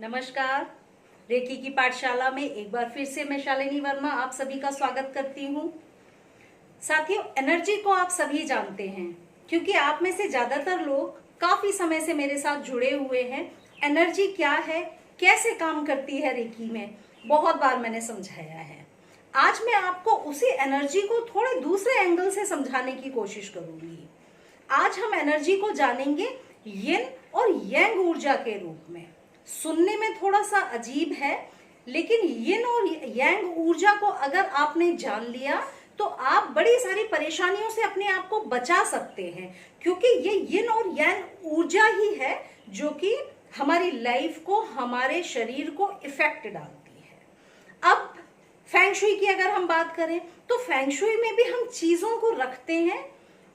नमस्कार। रेकी की पाठशाला में एक बार फिर से मैं शालिनी वर्मा आप सभी का स्वागत करती हूँ। साथियों, एनर्जी को आप सभी जानते हैं क्योंकि आप में से ज्यादातर लोग काफी समय से मेरे साथ जुड़े हुए हैं। एनर्जी क्या है, कैसे काम करती है रेकी में, बहुत बार मैंने समझाया है। आज मैं आपको उसी एनर्जी को थोड़े दूसरे एंगल से समझाने की कोशिश करूंगी। आज हम एनर्जी को जानेंगे यिन और यांग ऊर्जा के रूप में। सुनने में थोड़ा सा अजीब है, लेकिन यिन और यांग ऊर्जा को अगर आपने जान लिया तो आप बड़ी सारी परेशानियों से अपने आप को बचा सकते हैं, क्योंकि ये यिन और यांग ऊर्जा ही है जो कि हमारी लाइफ को, हमारे शरीर को इफेक्ट डालती है। अब फेंग शुई की अगर हम बात करें तो फेंग शुई में भी हम चीजों को रखते हैं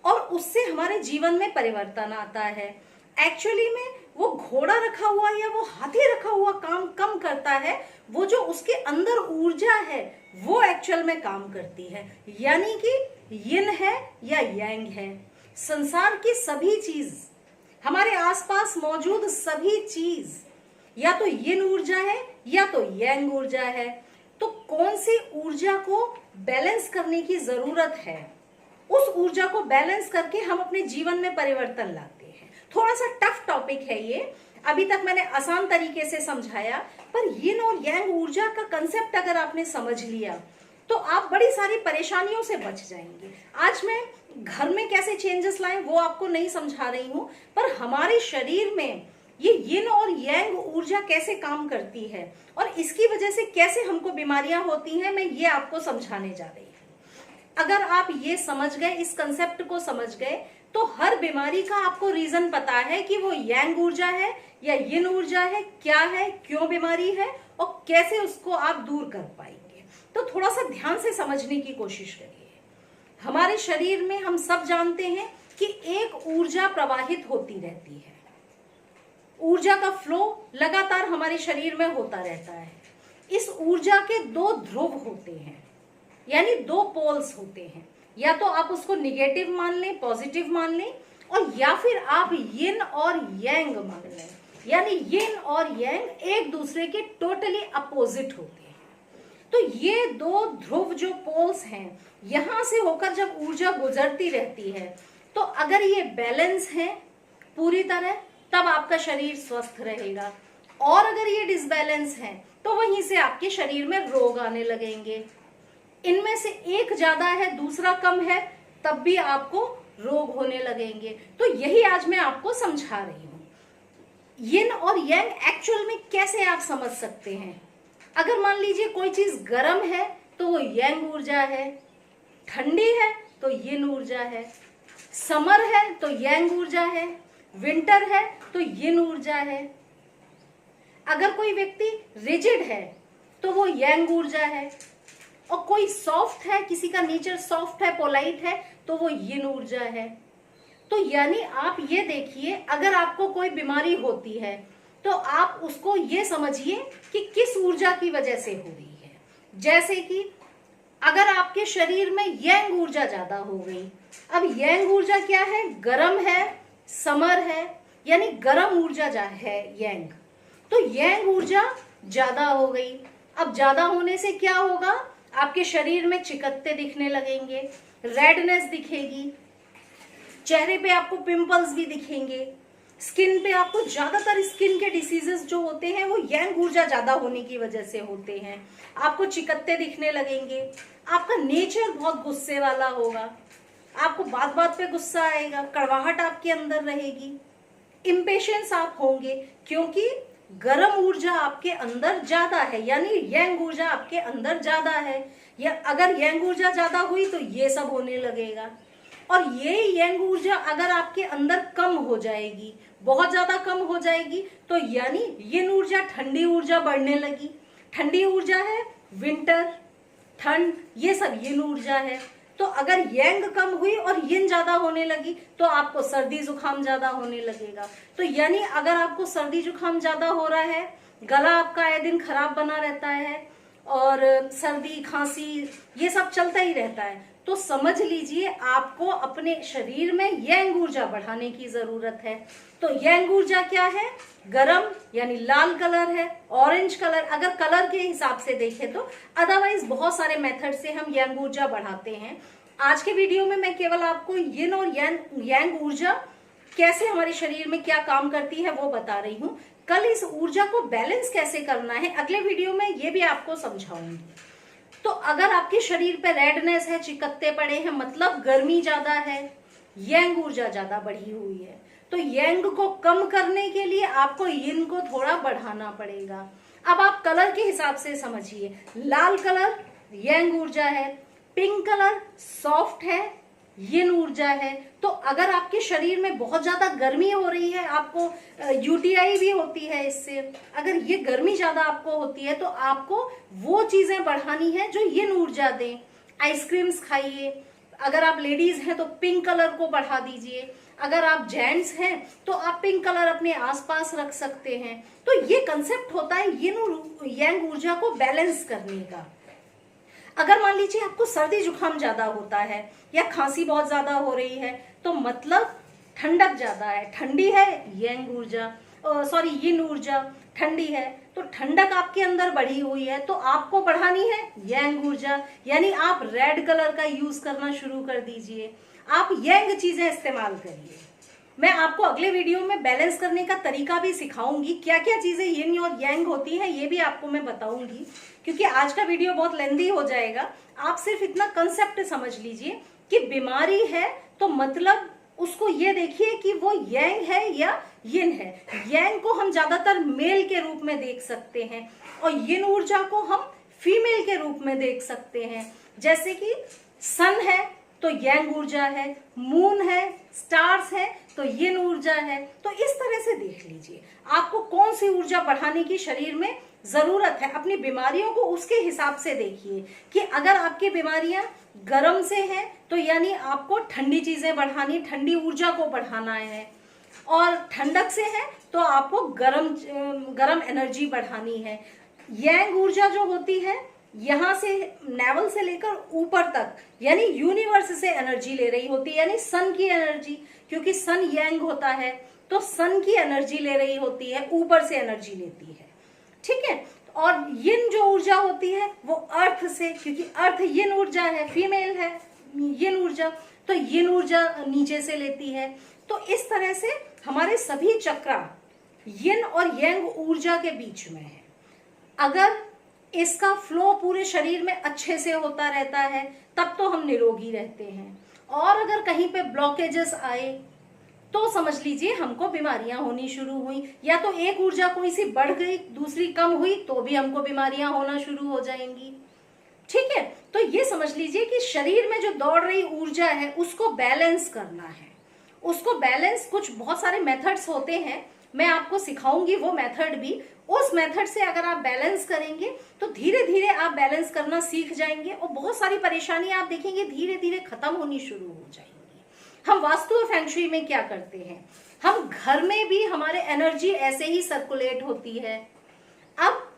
और उससे हमारे जीवन में परिवर्तन आता है। एक्चुअली में वो घोड़ा रखा हुआ या वो हाथी रखा हुआ काम कम करता है, वो जो उसके अंदर ऊर्जा है वो एक्चुअल में काम करती है, यानी कि यिन है या यांग है। संसार की सभी चीज, हमारे आसपास मौजूद सभी चीज या तो यिन ऊर्जा है या तो यांग ऊर्जा है। तो कौन सी ऊर्जा को बैलेंस करने की जरूरत है, उस ऊर्जा को बैलेंस करके हम अपने जीवन में परिवर्तन लाते हैं। थोड़ा सा टफ टॉपिक है ये, अभी तक मैंने आसान तरीके से समझाया, पर यिन और यांग ऊर्जा का कंसेप्ट अगर आपने समझ लिया तो आप बड़ी सारी परेशानियों से बच जाएंगे। आज मैं घर में कैसे चेंजेस लाएं वो आपको नहीं समझा रही हूं, पर हमारे शरीर में ये यिन और यांग ऊर्जा कैसे काम करती है और इसकी वजह से कैसे हमको बीमारियां होती हैं, मैं ये आपको समझाने जा रही हूँ। अगर आप ये समझ गए, इस कंसेप्ट को समझ गए, तो हर बीमारी का आपको रीजन पता है कि वो यांग ऊर्जा है या यिन ऊर्जा है, क्या है, क्यों बीमारी है और कैसे उसको आप दूर कर पाएंगे। तो थोड़ा सा ध्यान से समझने की कोशिश करिए। हमारे शरीर में हम सब जानते हैं कि एक ऊर्जा प्रवाहित होती रहती है। ऊर्जा का फ्लो लगातार हमारे शरीर में होता रहता है। इस ऊर्जा के दो ध्रुव होते हैं, यानी दो पोल्स होते हैं। या तो आप उसको निगेटिव मान लें, पॉजिटिव मान लें, और या फिर आप यिन और यांग मान लें, यानी यिन और यांग एक दूसरे के टोटली अपोजिट होते हैं। तो ये दो ध्रुव जो पोल्स हैं, यहां से होकर जब ऊर्जा गुजरती रहती है, तो अगर ये बैलेंस है पूरी तरह, तब आपका शरीर स्वस्थ रहेगा, और अगर ये डिसबैलेंस है तो वहीं से आपके शरीर में रोग आने लगेंगे। इनमें से एक ज्यादा है, दूसरा कम है, तब भी आपको रोग होने लगेंगे। तो यही आज मैं आपको समझा रही हूं। यिन और यांग एक्चुअल में कैसे आप समझ सकते हैं। अगर मान लीजिए कोई चीज गर्म है तो वो यांग ऊर्जा है, ठंडी है तो यिन ऊर्जा है, समर है तो यांग ऊर्जा है, विंटर है तो यिन ऊर्जा है। अगर कोई व्यक्ति रिजिड है तो वो यांग ऊर्जा है, और कोई सॉफ्ट है, किसी का नेचर सॉफ्ट है, पोलाइट है, तो वो यिन ऊर्जा है। तो यानी आप ये देखिए, अगर आपको कोई बीमारी होती है तो आप उसको ये समझिए कि किस ऊर्जा की वजह से हो रही है। जैसे कि अगर आपके शरीर में यांग ऊर्जा ज्यादा हो गई, अब यांग ऊर्जा क्या है, गरम है, समर है, यानी गरम ऊर्जा है यांग, तो यांग ऊर्जा ज्यादा हो गई। अब ज्यादा होने से क्या होगा, आपके शरीर में चिकत्ते दिखने लगेंगे, रेडनेस दिखेगी, चेहरे पे आपको पिंपल्स भी दिखेंगे, स्किन पे आपको ज्यादातर स्किन के डिसीजेस जो होते हैं वो यांग ऊर्जा ज्यादा होने की वजह से होते हैं। आपको चिकत्ते दिखने लगेंगे, आपका नेचर बहुत गुस्से वाला होगा, आपको बात बात पे गुस्सा आएगा, कड़वाहट आपके अंदर रहेगी, इम्पेशेंस आप होंगे, क्योंकि गरम ऊर्जा आपके अंदर ज्यादा है, यानी यांग ऊर्जा आपके अंदर ज्यादा है। या अगर यांग ऊर्जा ज्यादा हुई तो ये सब होने लगेगा। और ये यांग ऊर्जा अगर आपके अंदर कम हो जाएगी, बहुत ज्यादा कम हो जाएगी, तो यानी यिन ऊर्जा, ठंडी ऊर्जा बढ़ने लगी। ठंडी ऊर्जा है विंटर, ठंड, ये सब यिन ऊर्जा है। तो अगर यांग कम हुई और यिन ज्यादा होने लगी तो आपको सर्दी जुकाम ज्यादा होने लगेगा। तो यानी अगर आपको सर्दी जुकाम ज्यादा हो रहा है, गला आपका आए दिन खराब बना रहता है और सर्दी खांसी ये सब चलता ही रहता है, तो समझ लीजिए आपको अपने शरीर में यंग ऊर्जा बढ़ाने की जरूरत है। तो यंग ऊर्जा क्या है? गरम यानी लाल कलर है, ऑरेंज कलर अगर कलर के हिसाब से देखें तो, अदरवाइज बहुत सारे मेथड से हम यंग ऊर्जा बढ़ाते हैं। आज के वीडियो में मैं केवल आपको यिन और यांग ऊर्जा कैसे हमारे शरीर में क्या काम करती है वो बता रही हूँ। कल इस ऊर्जा को बैलेंस कैसे करना है अगले वीडियो में ये भी आपको समझाऊंगी। तो अगर आपके शरीर पे रेडनेस है, चिकत्ते पड़े हैं, मतलब गर्मी ज्यादा है, यंग ऊर्जा ज्यादा बढ़ी हुई है, तो यंग को कम करने के लिए आपको यिन को थोड़ा बढ़ाना पड़ेगा। अब आप कलर के हिसाब से समझिए, लाल कलर यंग ऊर्जा है, पिंक कलर सॉफ्ट है, यिन ऊर्जा है। तो अगर आपके शरीर में बहुत ज्यादा गर्मी हो रही है, आपको यूटीआई भी होती है इससे, अगर ये गर्मी ज्यादा आपको होती है तो आपको वो चीजें बढ़ानी है जो यिन ऊर्जा दें। आइसक्रीम्स खाइए, अगर आप लेडीज हैं तो पिंक कलर को बढ़ा दीजिए, अगर आप जेंट्स हैं तो आप पिंक कलर अपने आसपास रख सकते हैं। तो ये कंसेप्ट होता है यिन और यांग ऊर्जा को बैलेंस करने का। अगर मान लीजिए आपको सर्दी जुकाम ज्यादा होता है या खांसी बहुत ज्यादा हो रही है, तो मतलब ठंडक ज्यादा है, ठंडी है यंग ऊर्जा, सॉरी यिन ऊर्जा ठंडी है, तो ठंडक आपके अंदर बढ़ी हुई है तो आपको बढ़ानी है यंग ऊर्जा, यानी आप रेड कलर का यूज करना शुरू कर दीजिए, आप यंग चीजें इस्तेमाल करिए। मैं आपको अगले वीडियो में बैलेंस करने का तरीका भी सिखाऊंगी, क्या क्या चीजें यिन और यांग होती हैं ये भी आपको मैं बताऊंगी, क्योंकि आज का वीडियो बहुत लेंदी हो जाएगा। आप सिर्फ इतना कंसेप्ट समझ लीजिए कि बीमारी है तो मतलब उसको ये देखिए कि वो यांग है या यिन है। यांग को हम ज्यादातर मेल के रूप में देख सकते हैं और यिन ऊर्जा को हम फीमेल के रूप में देख सकते हैं। जैसे कि सन है तो यांग ऊर्जा है, मून है, स्टार्स है तो यिन ऊर्जा है। तो इस तरह से देख लीजिए आपको कौन सी ऊर्जा बढ़ाने की शरीर में जरूरत है, अपनी बीमारियों को उसके हिसाब से देखिए कि अगर आपकी बीमारियां गर्म से हैं तो यानी आपको ठंडी चीजें बढ़ानी, ठंडी ऊर्जा को बढ़ाना है, और ठंडक से है तो आपको गरम एनर्जी बढ़ानी है। यांग ऊर्जा जो होती है यहां से नेवल से लेकर ऊपर तक यानी यूनिवर्स से एनर्जी ले रही होती है, यानी सन की एनर्जी, क्योंकि सन यांग होता है तो सन की एनर्जी ले रही होती है, ऊपर से एनर्जी लेती है, ठीक है। और यिन जो ऊर्जा होती है वो अर्थ से, क्योंकि अर्थ यिन ऊर्जा है, फीमेल है यिन ऊर्जा, तो यिन ऊर्जा नीचे से लेती है। तो इस तरह से हमारे सभी चक्रा यिन और यांग ऊर्जा के बीच में है। अगर इसका फ्लो पूरे शरीर में अच्छे से होता रहता है तब तो हम निरोगी रहते हैं, और अगर कहीं पे ब्लॉकेजेस आए तो समझ लीजिए हमको बीमारियां होनी शुरू हुई, या तो एक ऊर्जा कोई सी बढ़ गई दूसरी कम हुई तो भी हमको बीमारियां होना शुरू हो जाएंगी, ठीक है। तो ये समझ लीजिए कि शरीर में जो दौड़ रही ऊर्जा है उसको बैलेंस करना है। उसको बैलेंस कुछ बहुत सारे मेथड्स होते हैं, मैं आपको सिखाऊंगी वो मेथड भी। उस मेथड से अगर आप बैलेंस करेंगे तो धीरे धीरे आप बैलेंस करना सीख जाएंगे और बहुत सारी परेशानियां आप देखेंगे धीरे धीरे खत्म होनी शुरू हो जाएंगी। हम वास्तु और फेंग शुई में क्या करते हैं, हम घर में भी हमारे एनर्जी ऐसे ही सर्कुलेट होती है। अब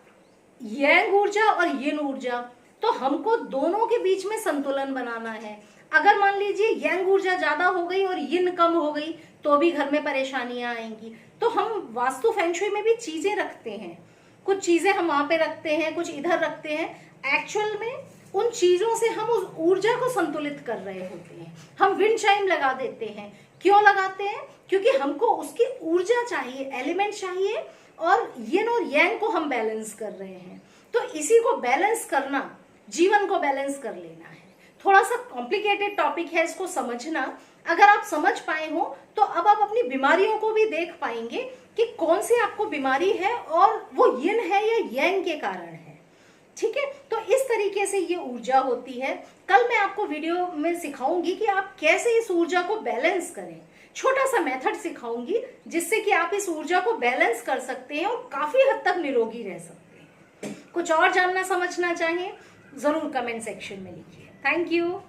यांग ऊर्जा और यिन ऊर्जा, तो हमको दोनों के बीच में संतुलन बनाना है। अगर मान लीजिए यांग ऊर्जा ज्यादा हो गई और यिन कम हो गई तो भी घर में परेशानियां आएंगी। तो हम वास्तु फेंग शुई में भी चीजें रखते हैं, कुछ चीजें हम वहां पे रखते हैं, कुछ इधर रखते हैं। एक्चुअल में उन चीजों से हम उस ऊर्जा को संतुलित कर रहे होते हैं। हम विंड चाइम लगा देते हैं, क्यों लगाते हैं? क्योंकि हमको उसकी ऊर्जा चाहिए, एलिमेंट चाहिए, और यिन और यांग को हम बैलेंस कर रहे हैं। तो इसी को बैलेंस करना, जीवन को बैलेंस कर लेना है। थोड़ा सा कॉम्प्लिकेटेड टॉपिक है, इसको समझना अगर आप समझ पाए हो तो अब आप अपनी बीमारियों को भी देख पाएंगे कि कौन सी आपको बीमारी है और वो यिन है या यांग के कारण है, ठीक है। तो इस तरीके से ये ऊर्जा होती है। कल मैं आपको वीडियो में सिखाऊंगी कि आप कैसे इस ऊर्जा को बैलेंस करें, छोटा सा मेथड सिखाऊंगी जिससे कि आप इस ऊर्जा को बैलेंस कर सकते हैं और काफी हद तक निरोगी रह सकते हैं। कुछ और जानना समझना चाहें जरूर कमेंट सेक्शन में लिखिए। Thank you.